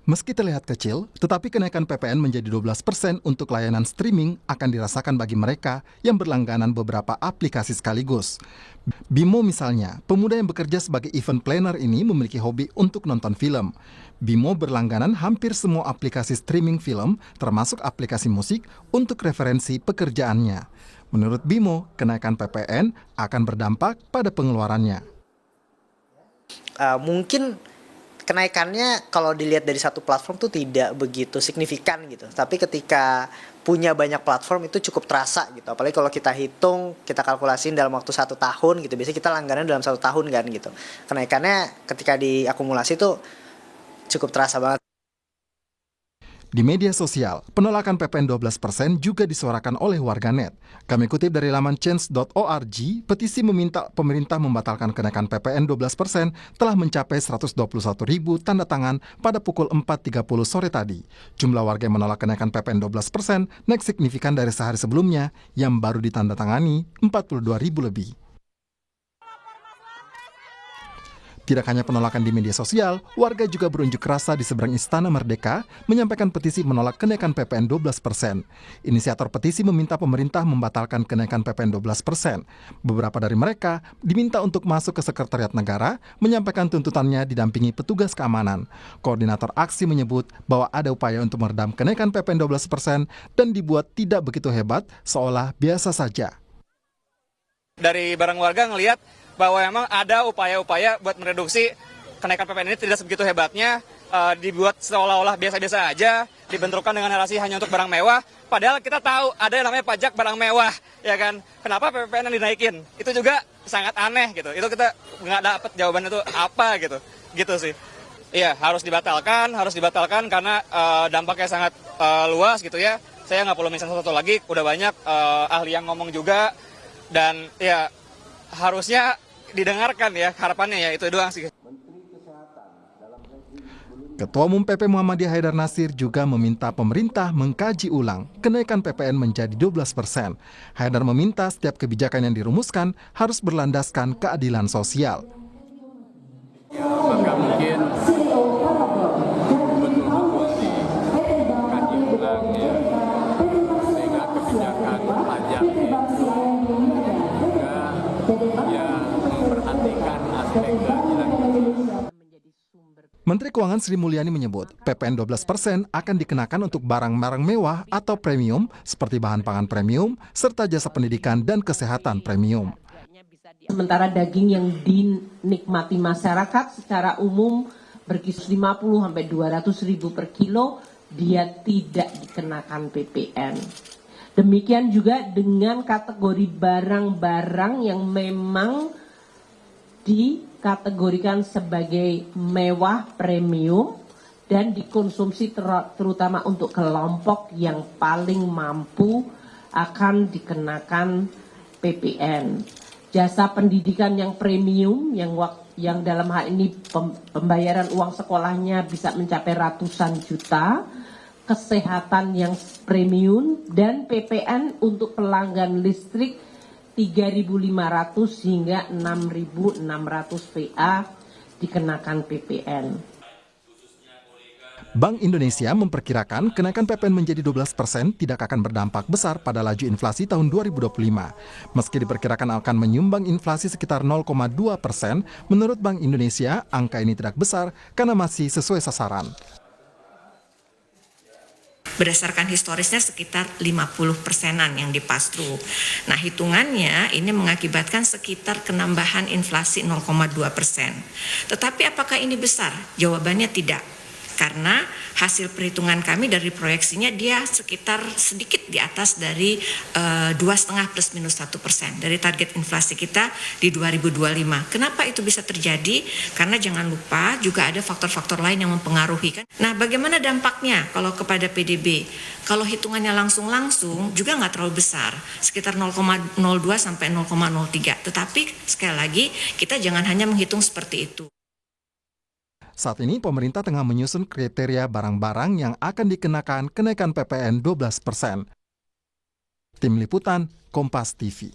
Meski terlihat kecil, tetapi kenaikan PPN menjadi 12% untuk layanan streaming akan dirasakan bagi mereka yang berlangganan beberapa aplikasi sekaligus. Bimo misalnya, pemuda yang bekerja sebagai event planner ini memiliki hobi untuk nonton film. Bimo berlangganan hampir semua aplikasi streaming film, termasuk aplikasi musik, untuk referensi pekerjaannya. Menurut Bimo, kenaikan PPN akan berdampak pada pengeluarannya. Mungkin kenaikannya kalau dilihat dari satu platform tuh tidak begitu signifikan gitu. Tapi ketika punya banyak platform itu cukup terasa gitu. Apalagi kalau kita hitung, kita kalkulasiin dalam waktu 1 tahun gitu. Biasanya kita langganan dalam 1 tahun kan gitu. Kenaikannya ketika diakumulasi tuh cukup terasa banget. Di media sosial, penolakan PPN 12% juga disuarakan oleh warganet. Kami kutip dari laman change.org, petisi meminta pemerintah membatalkan kenaikan PPN 12% telah mencapai 121.000 tanda tangan pada pukul 4.30 sore tadi. Jumlah warga yang menolak kenaikan PPN 12% naik signifikan dari sehari sebelumnya yang baru ditandatangani 42.000 lebih. Tidak hanya penolakan di media sosial, warga juga berunjuk rasa di seberang Istana Merdeka menyampaikan petisi menolak kenaikan PPN 12%. Inisiator petisi meminta pemerintah membatalkan kenaikan PPN 12%. Beberapa dari mereka diminta untuk masuk ke Sekretariat Negara menyampaikan tuntutannya didampingi petugas keamanan. Koordinator aksi menyebut bahwa ada upaya untuk meredam kenaikan PPN 12% dan dibuat tidak begitu hebat seolah biasa saja. Dari barang warga ngelihat bahwa memang ada upaya-upaya buat mereduksi kenaikan PPN ini tidak sebegitu hebatnya, dibuat seolah-olah biasa-biasa aja, dibenturkan dengan narasi hanya untuk barang mewah, padahal kita tahu ada yang namanya pajak barang mewah, ya kan? Kenapa PPN yang dinaikin? Itu juga sangat aneh gitu. Itu kita nggak dapat jawaban itu apa gitu sih. Iya, harus dibatalkan karena dampaknya sangat luas gitu ya. Saya nggak perlu mention satu lagi, udah banyak ahli yang ngomong juga, dan ya harusnya didengarkan ya, harapannya ya itu doang sih. Ketua Umum PP Muhammadiyah Haidar Nasir juga meminta pemerintah mengkaji ulang kenaikan PPN menjadi 12%. Haidar meminta setiap kebijakan yang dirumuskan harus berlandaskan keadilan sosial. Ya, maka mungkin betul-betul dikaji ulang ya, sehingga kebijakan pajak itu juga ya memperhatikan aspek keadilan. Menteri Keuangan Sri Mulyani menyebut PPN 12% akan dikenakan untuk barang-barang mewah atau premium seperti bahan pangan premium serta jasa pendidikan dan kesehatan premium. Sementara daging yang dinikmati masyarakat secara umum berkisar 50 sampai 200 ribu per kilo, dia tidak dikenakan PPN. Demikian juga dengan kategori barang-barang yang memang dikategorikan sebagai mewah premium dan dikonsumsi terutama untuk kelompok yang paling mampu akan dikenakan PPN. Jasa pendidikan yang premium yang dalam hal ini pembayaran uang sekolahnya bisa mencapai ratusan juta, kesehatan yang premium, dan PPN untuk pelanggan listrik 3.500 hingga 6.600 VA dikenakan PPN. Bank Indonesia memperkirakan kenaikan PPN menjadi 12% tidak akan berdampak besar pada laju inflasi tahun 2025. Meski diperkirakan akan menyumbang inflasi sekitar 0,2%, menurut Bank Indonesia angka ini tidak besar karena masih sesuai sasaran. Berdasarkan historisnya sekitar 50%-an yang dipass-through. Nah, hitungannya ini mengakibatkan sekitar penambahan inflasi 0,2%. Tetapi apakah ini besar? Jawabannya tidak. Karena hasil perhitungan kami dari proyeksinya dia sekitar sedikit di atas dari 2,5 plus minus 1% dari target inflasi kita di 2025. Kenapa itu bisa terjadi? Karena jangan lupa juga ada faktor-faktor lain yang mempengaruhi kan. Nah, bagaimana dampaknya kalau kepada PDB? Kalau hitungannya langsung juga nggak terlalu besar, sekitar 0,02 sampai 0,03. Tetapi sekali lagi kita jangan hanya menghitung seperti itu. Saat ini pemerintah tengah menyusun kriteria barang-barang yang akan dikenakan kenaikan PPN 12%. Tim Liputan, Kompas TV.